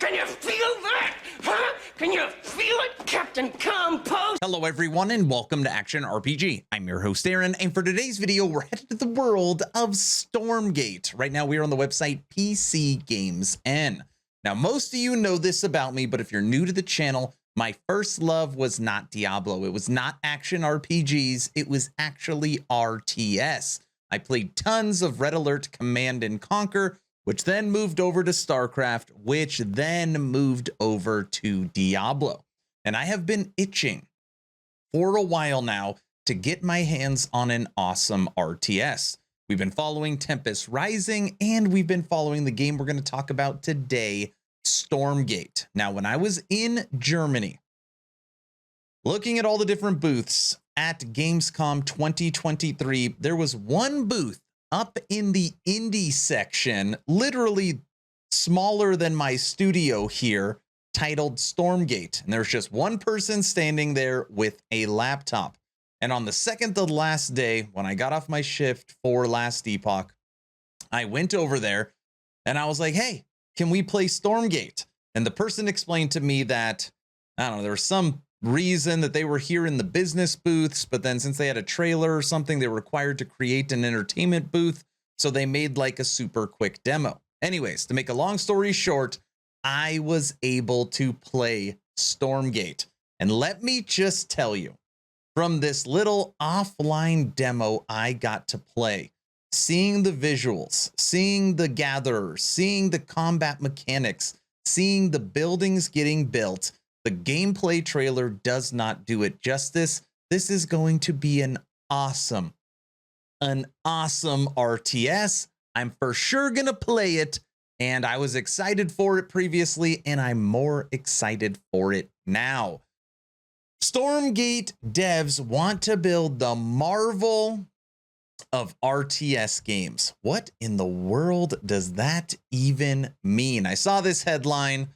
Can you feel that? Huh? Can you feel it, Captain Compost? Hello everyone and welcome to Action RPG. I'm your host Aaron, and for today's video we're headed to the world of Stormgate. Right now we are on the website PC Games N. Now most of you know this about me, but if you're new to the channel, my first love was not Diablo. It was not action RPGs, it was actually RTS. I played tons of Red Alert, Command and Conquer, which then moved over to StarCraft, which then moved over to Diablo. And I have been itching for a while now to get my hands on an awesome RTS. We've been following Tempest Rising, and we've been following the game we're going to talk about today, Stormgate. Now, when I was in Germany, looking at all the different booths at Gamescom 2023, there was one booth up in the indie section, literally smaller than my studio here, titled Stormgate. And there's just one person standing there with a laptop. And on the second to last day, when I got off my shift for Last Epoch, I went over there and I was like, hey, can we play Stormgate? And the person explained to me that, I don't know, there was some reason that they were here in the business booths, but then since they had a trailer or something, they were required to create an entertainment booth. So they made like a super quick demo. Anyways, to make a long story short, I was able to play Stormgate. And let me just tell you, from this little offline demo I got to play, seeing the visuals, seeing the gatherers, seeing the combat mechanics, seeing the buildings getting built, the gameplay trailer does not do it justice. This is going to be an awesome RTS. I'm for sure going to play it, and I was excited for it previously, and I'm more excited for it now. Stormgate devs want to build the marvel of RTS games. What in the world does that even mean? I saw this headline.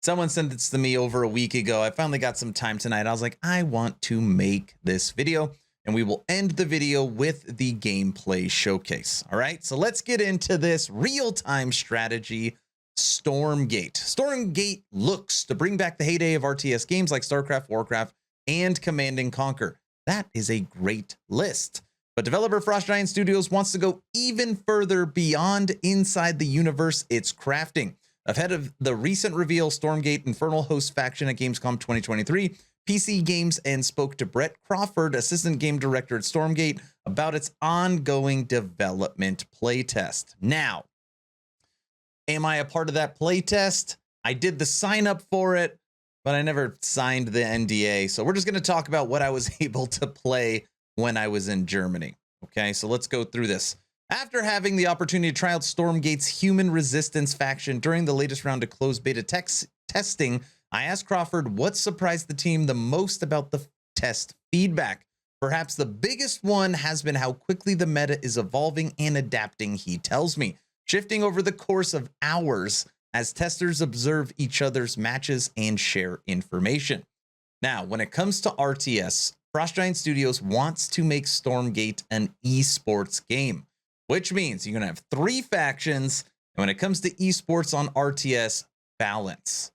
Someone sent this to me over a week ago. I finally got some time tonight. I was like, I want to make this video, and we will end the video with the gameplay showcase. All right, so let's get into this real-time strategy, Stormgate. Stormgate looks to bring back the heyday of RTS games like StarCraft, Warcraft, and Command and Conquer. That is a great list. But developer Frost Giant Studios wants to go even further beyond inside the universe it's crafting. Ahead of the recent reveal, Stormgate Infernal Host faction at Gamescom 2023, PC Games N spoke to Brett Crawford, assistant game director at Stormgate, about its ongoing development playtest. Now, am I a part of that playtest? I did the sign up for it, but I never signed the NDA. So we're just going to talk about what I was able to play when I was in Germany. Okay, so let's go through this. After having the opportunity to try out Stormgate's human resistance faction during the latest round of closed beta testing, I asked Crawford what surprised the team the most about the test feedback. Perhaps the biggest one has been how quickly the meta is evolving and adapting, he tells me, shifting over the course of hours as testers observe each other's matches and share information. Now, when it comes to RTS, Frost Giant Studios wants to make Stormgate an esports game, which means you're going to have 3 factions. And when it comes to esports on RTS, balance.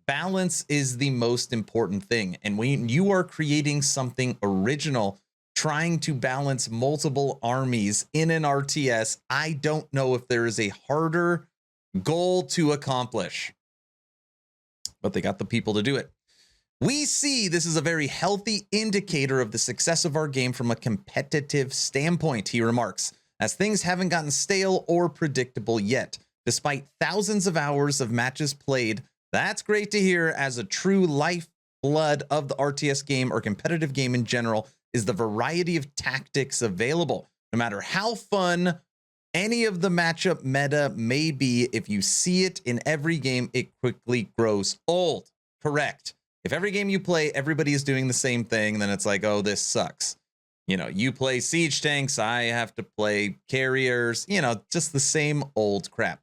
Balance is the most important thing. And when you are creating something original, trying to balance multiple armies in an RTS, I don't know if there is a harder goal to accomplish. But they got the people to do it. We see this is a very healthy indicator of the success of our game from a competitive standpoint, he remarks, as things haven't gotten stale or predictable yet. Despite thousands of hours of matches played, that's great to hear, as a true lifeblood of the RTS game or competitive game in general is the variety of tactics available. No matter how fun any of the matchup meta may be, if you see it in every game, it quickly grows old. Correct. If every game you play, everybody is doing the same thing, then it's like, oh, this sucks. You know, you play siege tanks, I have to play carriers, you know, just the same old crap.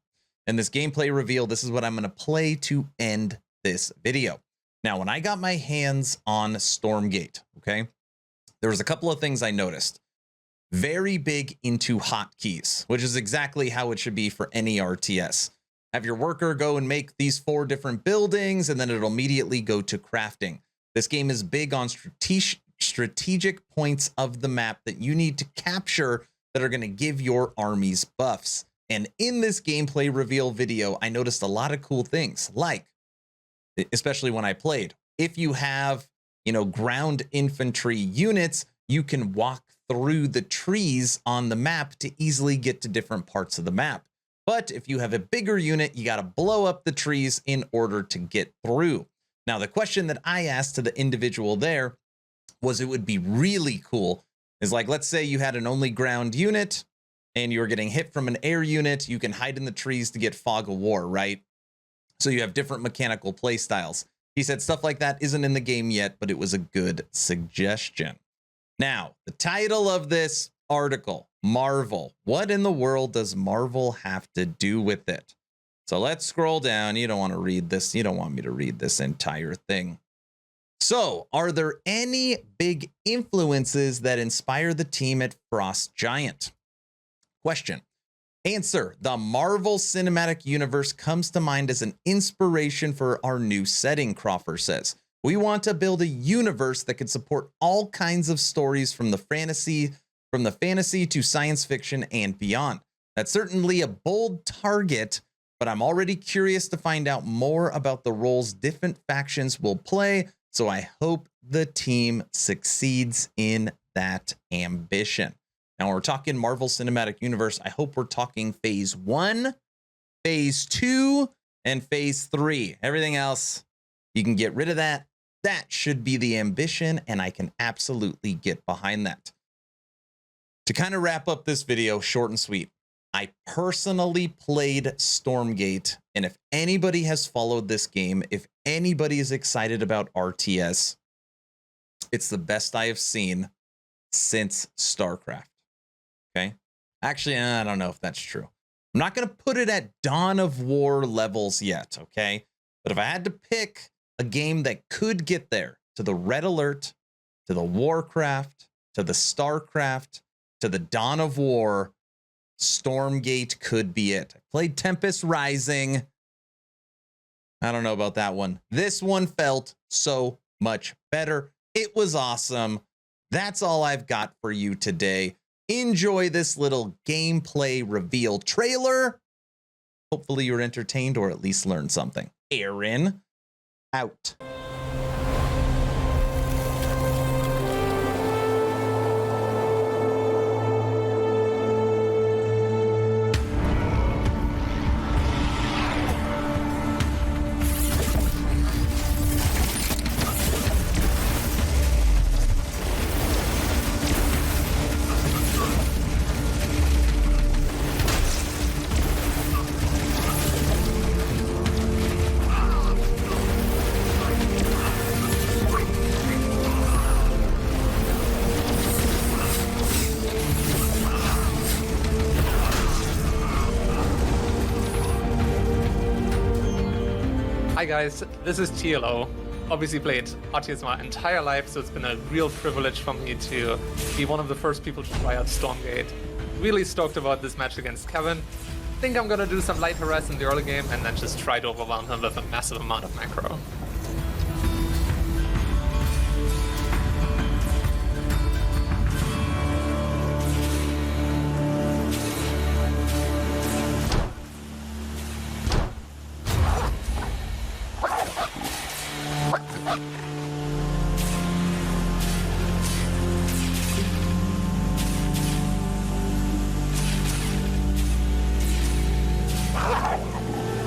And this gameplay reveal, this is what I'm going to play to end this video. Now, when I got my hands on Stormgate, okay, there was a couple of things I noticed. Very big into hotkeys, which is exactly how it should be for any RTS. Have your worker go and make these 4 different buildings, and then it'll immediately go to crafting. This game is big on strategic points of the map that you need to capture that are going to give your armies buffs. And in this gameplay reveal video, I noticed a lot of cool things, like, especially when I played, if you have, ground infantry units, you can walk through the trees on the map to easily get to different parts of the map. But if you have a bigger unit, you got to blow up the trees in order to get through. Now, the question that I asked to the individual there was, it would be really cool, is like, let's say you had an only ground unit and you were getting hit from an air unit, you can hide in the trees to get fog of war, right? So you have different mechanical play styles. He said stuff like that isn't in the game yet, but it was a good suggestion. Now, the title of this article, Marvel. What in the world does Marvel have to do with it? So let's scroll down. You don't want to read this. You don't want me to read this entire thing. So, are there any big influences that inspire the team at Frost Giant? Question. Answer. The Marvel Cinematic Universe comes to mind as an inspiration for our new setting, Crawford says. We want to build a universe that could support all kinds of stories from the fantasy to science fiction and beyond. That's certainly a bold target, but I'm already curious to find out more about the roles different factions will play, so I hope the team succeeds in that ambition. Now, when we're talking Marvel Cinematic Universe, I hope we're talking Phase 1, Phase 2, and Phase 3. Everything else, you can get rid of that. That should be the ambition, and I can absolutely get behind that. To kind of wrap up this video, short and sweet, I personally played Stormgate, and if anybody has followed this game, if anybody is excited about RTS, it's the best I have seen since StarCraft. Okay? Actually, I don't know if that's true. I'm not going to put it at Dawn of War levels yet, okay? But if I had to pick a game that could get there, to the Red Alert, to the Warcraft, to the StarCraft, to the Dawn of War, Stormgate could be it. I played Tempest Rising. I don't know about that one. This one felt so much better. It was awesome. That's all I've got for you today. Enjoy this little gameplay reveal trailer. Hopefully you're entertained or at least learned something. Aaron, out. Hi guys, this is TLO. Obviously played RTS my entire life, so it's been a real privilege for me to be one of the first people to try out Stormgate. Really stoked about this match against Kevin. Think I'm gonna do some light harass in the early game and then just try to overwhelm him with a massive amount of macro.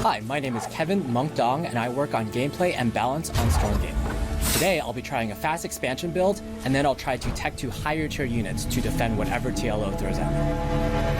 Hi, my name is Kevin Monk Dong, and I work on gameplay and balance on Stormgate. Today, I'll be trying a fast expansion build, and then I'll try to tech to higher tier units to defend whatever TLO throws at me.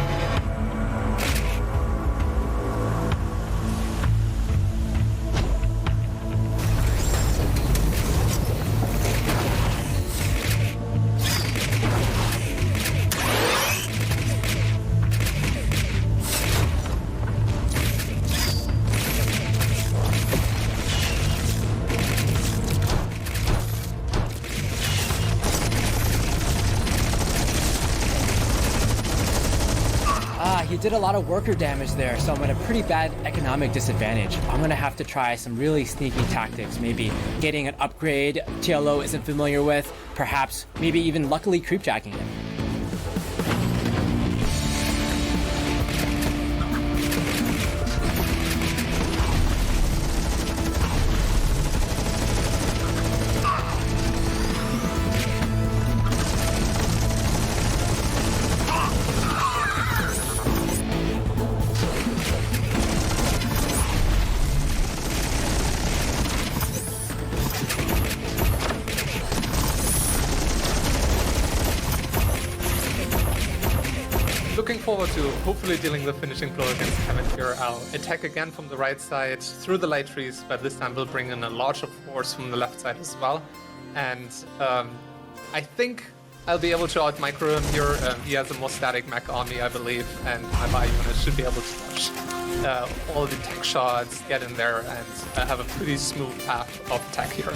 did a lot of worker damage there, so I'm at a pretty bad economic disadvantage. I'm gonna have to try some really sneaky tactics, maybe getting an upgrade TLO isn't familiar with, perhaps maybe even luckily creepjacking it. Looking forward to hopefully dealing the finishing blow against Kevin here. I'll attack again from the right side through the light trees, but this time we'll bring in a larger force from the left side as well. And I think I'll be able to out-micro him here. He has a more static mech army, I believe, and my bio unit should be able to dodge all the tech shots, get in there, and have a pretty smooth path of attack here.